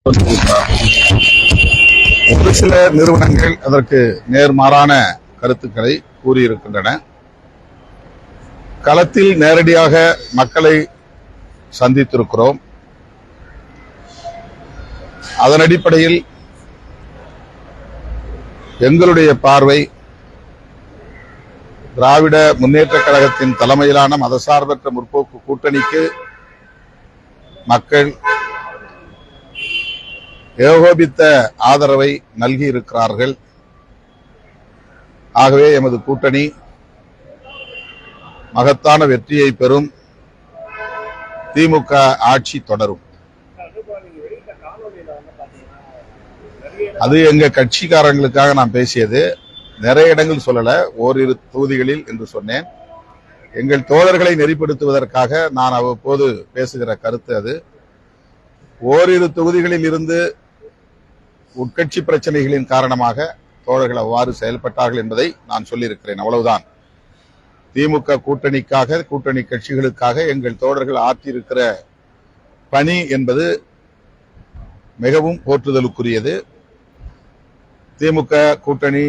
ஒரு சில நிறுவனங்கள் அதற்கு நேர்மாறான கருத்துக்களை கூறியிருக்கின்றன. களத்தில் நேரடியாக மக்களை சந்தித்திருக்கிறோம். அதன் அடிப்படையில் எங்களுடைய பார்வை திராவிட முன்னேற்றக் கழகத்தின் தலைமையிலான மதசார்பற்ற முற்போக்கு கூட்டணிக்கு மக்கள் ஏகோபித்த ஆதரவை நல்கி இருக்கிறார்கள். ஆகவே எமது கூட்டணி மகத்தான வெற்றியை பெறும். திமுக ஆட்சி தொடரும். அது எங்க கட்சிக்காரங்களுக்காக நான் பேசியது. நிறைய இடங்கள் சொல்லல, ஓரிரு தொகுதிகளில் என்று சொன்னேன். எங்கள் தோழர்களை நெறிப்படுத்துவதற்காக நான் அவ்வப்போது பேசுகிற கருத்து அது. ஓரிரு தொகுதிகளில் இருந்து உட்கட்சி பிரச்சனைகளின் காரணமாக தோழர்கள் அவ்வாறு செயல்பட்டார்கள் என்பதை நான் சொல்லியிருக்கிறேன். அவ்வளவுதான். திமுக கூட்டணிக்காக, கூட்டணி கட்சிகளுக்காக எங்கள் தோழர்கள் ஆற்றியிருக்கிற பணி என்பது மிகவும் போற்றுதலுக்குரியது. திமுக கூட்டணி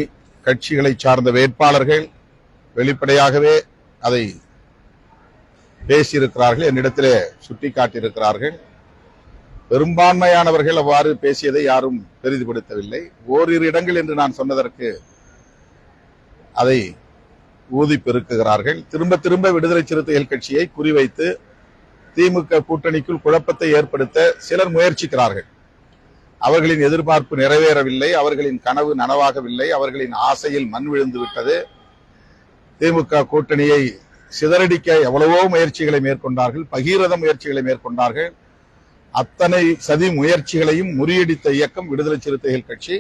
கட்சிகளை சார்ந்த வேட்பாளர்கள் வெளிப்படையாகவே அதை பேசியிருக்கிறார்கள், என்னிடத்திலே சுட்டிக்காட்டியிருக்கிறார்கள். பெரும்பான்மையானவர்கள் அவ்வாறு பேசியதை யாரும் பெரிதுபடுத்தவில்லை. ஓரிரு இடங்கள் என்று நான் சொன்னதற்கு அதை ஊதி பெருக்குகிறார்கள். திரும்ப திரும்ப விடுதலை சிறுத்தைகள் கட்சியை குறிவைத்து திமுக கூட்டணிக்குள் குழப்பத்தை ஏற்படுத்த சிலர் முயற்சிக்கிறார்கள். அவர்களின் எதிர்பார்ப்பு நிறைவேறவில்லை, அவர்களின் கனவு நனவாகவில்லை, அவர்களின் ஆசையில் மண் விழுந்து விட்டது. திமுக கூட்டணியை சிதறடிக்க எவ்வளவோ முயற்சிகளை மேற்கொண்டார்கள், பகீரத முயற்சிகளை மேற்கொண்டார்கள். அத்தனை சதி முயற்சிகளையும் முறியடித்த இயக்கம் விடுதலை சிறுத்தைகள் கட்சி.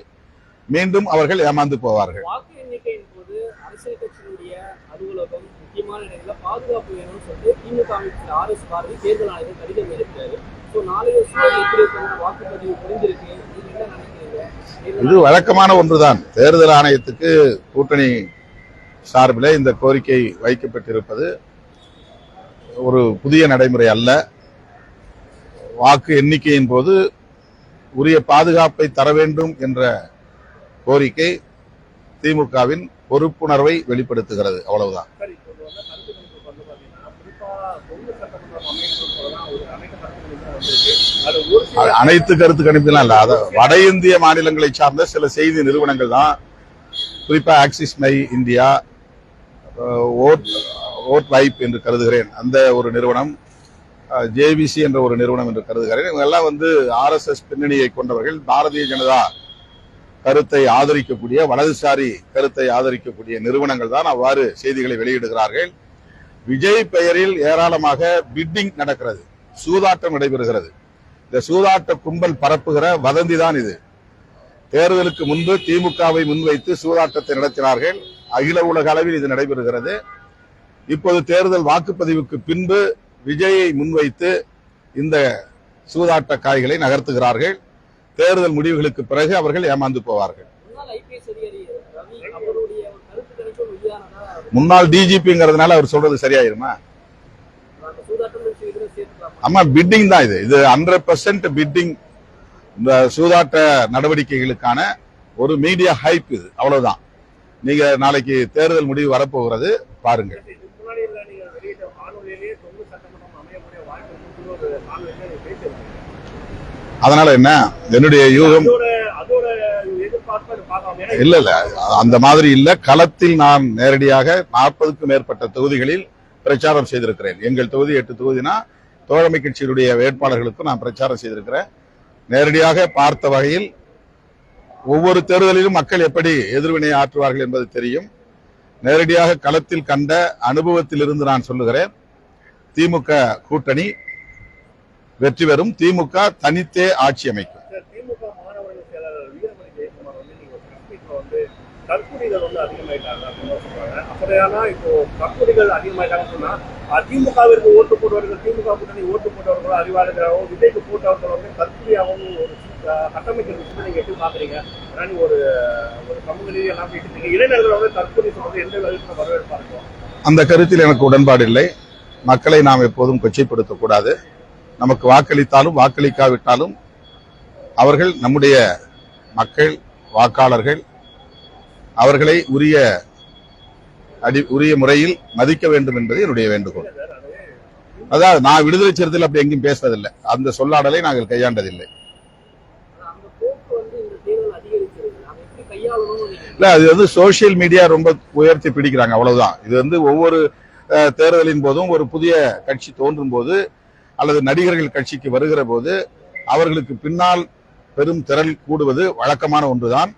மீண்டும் அவர்கள் ஏமாந்து போவார்கள். வாக்கு எண்ணிக்கையின் போது அரசியல் கட்சியினுடைய அலுவலகம் முக்கியமான இடங்களில் பாதுகாப்பு வேணும்னு சொல்லிட்டு திமுக அமைச்சர் RS பாரதி தேர்தல் ஆணையர் கடிதம் எழுதியிருக்காரு. இது வழக்கமான ஒன்றுதான். தேர்தல் ஆணையத்துக்கு கூட்டணி சார்பில் இந்த கோரிக்கை வைக்கப்பட்டிருப்பது ஒரு புதிய நடைமுறை அல்ல. வாக்கு எண்ணிக்கையின் போது உரிய பாதுகாப்பை தர வேண்டும் என்ற கோரிக்கை திமுகவின் பொறுப்புணர்வை வெளிப்படுத்துகிறது. அவ்வளவுதான். அனைத்து கருத்து கணிப்பெல்லாம் இல்ல. வட இந்திய மாநிலங்களை சார்ந்த சில செய்தி நிறுவனங்கள் தான், குறிப்பா ஆக்சிஸ் மை இந்தியா, ஓட் வைப் என்று கருதுகிறேன் அந்த ஒரு நிறுவனம், JVC என்ற ஒரு நிறுவனம் என்று கருதுகிறேன். இவங்க எல்லாம் RSS பின்னணியை கொண்டவர்கள். பாரதிய ஜனதா கருத்தை ஆதரிக்கக்கூடிய, வலதுசாரி கருத்தை ஆதரிக்கக்கூடிய நிறுவனங்கள் தான் அவ்வாறு செய்திகளை வெளியிடுகிறார்கள். விஜய் பெயரில் ஏராளமாக பிட்டிங் நடக்கிறது, சூதாட்டம் நடைபெறுகிறது. இந்த சூதாட்ட கும்பல் பரப்புகிற வதந்தி தான் இது. தேர்தலுக்கு முன்பு திமுகவை முன்வைத்து சூதாட்டத்தை நடத்தினார்கள். அகில உலக அளவில் இது நடைபெறுகிறது. இப்போது தேர்தல் வாக்குப்பதிவுக்கு பின்பு விஜயை முன்வைத்து இந்த சூதாட்ட காய்களை நகர்த்துகிறார்கள். தேர்தல் முடிவுகளுக்கு பிறகு அவர்கள் ஏமாந்து போவார்கள். முன்னாள் DGPங்கிறதுனால அவர் சொல்றது சரியாயிருமா? ஆமா, பிட்டிங் தான் இது. இது 100% பிட்டிங். இந்த சூதாட்ட நடவடிக்கைகளுக்கான ஒரு மீடியா ஹைப் இது. அவ்வளவுதான். நீங்க நாளைக்கு தேர்தல் முடிவு வரப்போகிறது, பாருங்க. அதனால என்ன, என்னுடைய யூகம் இல்ல அந்த மாதிரி இல்ல. களத்தில் நான் நேரடியாக 40க்கும் மேற்பட்ட தொகுதிகளில் பிரச்சாரம் செய்திருக்கிறேன். எங்கள் தொகுதி 8 தொகுதினா தோழமை கட்சியினுடைய வேட்பாளர்களுக்கும் நான் பிரச்சாரம் செய்திருக்கிறேன். நேரடியாக பார்த்த வகையில் ஒவ்வொரு தேர்தலிலும் மக்கள் எப்படி எதிர்வினை ஆற்றுவார்கள் என்பது தெரியும். நேரடியாக களத்தில் கண்ட அனுபவத்திலிருந்து நான் சொல்லுகிறேன், திமுக கூட்டணி வெற்றி பெறும். திமுக தனித்தே ஆட்சி அமைக்கும். தற்கொலைகள் அதிகமாயிட்டாங்க அப்படின்னு சொல்றாங்க. அப்படியானா இப்போ தற்கொலைகள் அதிகமாயிட்டாங்கன்னு சொன்னா திமுகவிற்கு ஓட்டு போட்டவர்கள், திமுக கூட்டணி ஓட்டு போட்டவர்களோ, அறிவாளர்களாகவும் விஜய்க்கு போட்டவர்கள் தற்கொலையாகவும் ஒரு கட்டமைக்கிற விஷயத்தை நீங்க எப்படி பாக்குறீங்க? ஒரு சமூக ரீதியாக எல்லாம் போயிட்டு இளைஞர்கள் தற்கொலை சொல்றது எந்த விதத்துல வரவேற்பா இருக்கும்? அந்த கருத்தில் எனக்கு உடன்பாடு இல்லை. மக்களை நாம் எப்போதும் கொச்சைப்படுத்தக்கூடாது. நமக்கு வாக்களித்தாலும் வாக்களிக்காவிட்டாலும் அவர்கள் நம்முடைய மக்கள், வாக்காளர்கள், அவர்களை உரிய முறையில் மதிக்க வேண்டும் என்பது என்னுடைய வேண்டுகோள். அதாவது நான் விடுதலை சிறுத்தையில் அப்படி எங்கேயும் பேசுவதில்லை. அந்த சொல்லாடலை நாங்கள் கையாண்டதில்லை. அந்த போக்கு வந்து இந்த தேர்தல் அதிகரிச்சிருக்கு. அதை எப்படி கையாளணும்னு இல்ல, அது வந்து சோசியல் மீடியா ரொம்ப உயர்த்தி பிடிக்கிறாங்க, அவ்வளவுதான். இது வந்து ஒவ்வொரு தேர்தலின் போதும் ஒரு புதிய கட்சி தோன்றும் போது அல்லது நடிகர்கள் கட்சிக்கு வருகிற போது அவர்களுக்கு பின்னால் பெரும் திரள் கூடுவது வழக்கமான ஒன்றுதான்.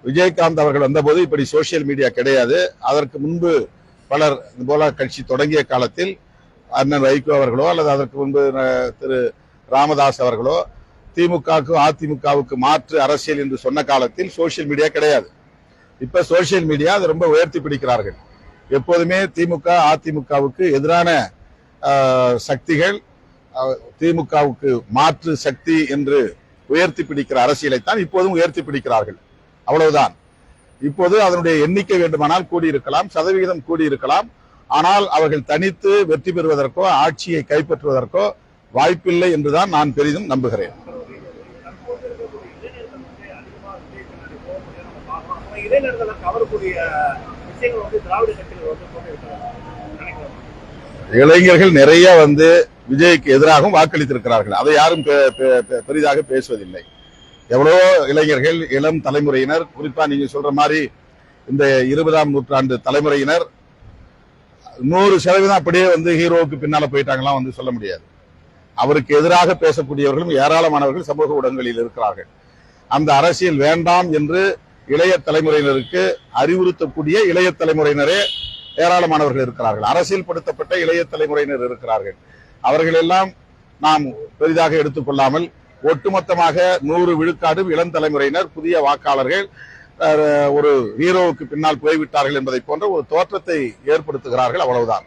விஜயகாந்த் அவர்கள் வந்தபோது இப்படி சோசியல் மீடியா கிடையாது. அதற்கு முன்பு பலர் இது போல கட்சி தொடங்கிய காலத்தில் அண்ணன் வைகோ அவர்களோ அல்லது அதற்கு முன்பு திரு ராமதாஸ் அவர்களோ திமுகவுக்கு அதிமுகவுக்கு மாற்று அரசியல் என்று சொன்ன காலத்தில் சோசியல் மீடியா கிடையாது. இப்ப சோசியல் மீடியா அதை ரொம்ப உயர்த்தி பிடிக்கிறார்கள். எப்போதுமே திமுக அதிமுகவுக்கு எதிரான சக்திகள் திமுகவுக்கு மாற்று சக்தி என்று உயர்த்தி பிடிக்கிற அரசியலைத்தான் இப்போதும் உயர்த்தி பிடிக்கிறார்கள், அவ்வளவுதான். இப்போது அதனுடைய எண்ணிக்கை வேண்டுமானால் கூடியிருக்கலாம், சதவிகிதம் கூடியிருக்கலாம். ஆனால் அவர்கள் தனித்து வெற்றி பெறுவதற்கோ ஆட்சியை கைப்பற்றுவதற்கோ வாய்ப்பில்லை என்றுதான் நான் பெரிதும் நம்புகிறேன். இளைஞர்கள் நிறைய விஜய்க்கு எதிராகவும் வாக்களித்திருக்கிறார்கள். அதை யாரும் பெரிதாக பேசுவதில்லை. எவ்வளவோ இளைஞர்கள், இளம் தலைமுறையினர், குறிப்பா நீங்க சொல்ற மாதிரி இந்த 20ஆம் நூற்றாண்டு தலைமுறையினர் 100% அப்படியே ஹீரோவுக்கு பின்னால போயிட்டாங்கலாம் சொல்ல முடியாது. அவருக்கு எதிராக பேசக்கூடியவர்களும் ஏராளமானவர்கள் சமூக ஊடகங்களில் இருக்கிறார்கள். அந்த அரசியல் வேண்டாம் என்று இளைய தலைமுறையினருக்கு அறிவுறுத்தக்கூடிய இளைய தலைமுறையினரே ஏராளமானவர்கள் இருக்கிறார்கள். அரசியல் படுத்தப்பட்ட இளைய தலைமுறையினர் இருக்கிறார்கள். அவர்கள் எல்லாம் நாம் பெரிதாக எடுத்துக்கொள்ளாமல் ஒட்டுமொத்தமாக 100 விழுக்காடு இளம் தலைமுறையினர், புதிய வாக்காளர்கள் ஒரு ஹீரோவுக்கு பின்னால் போய்விட்டார்கள் என்பதை போன்ற ஒரு தோற்றத்தை ஏற்படுத்துகிறார்கள், அவ்வளவுதான்.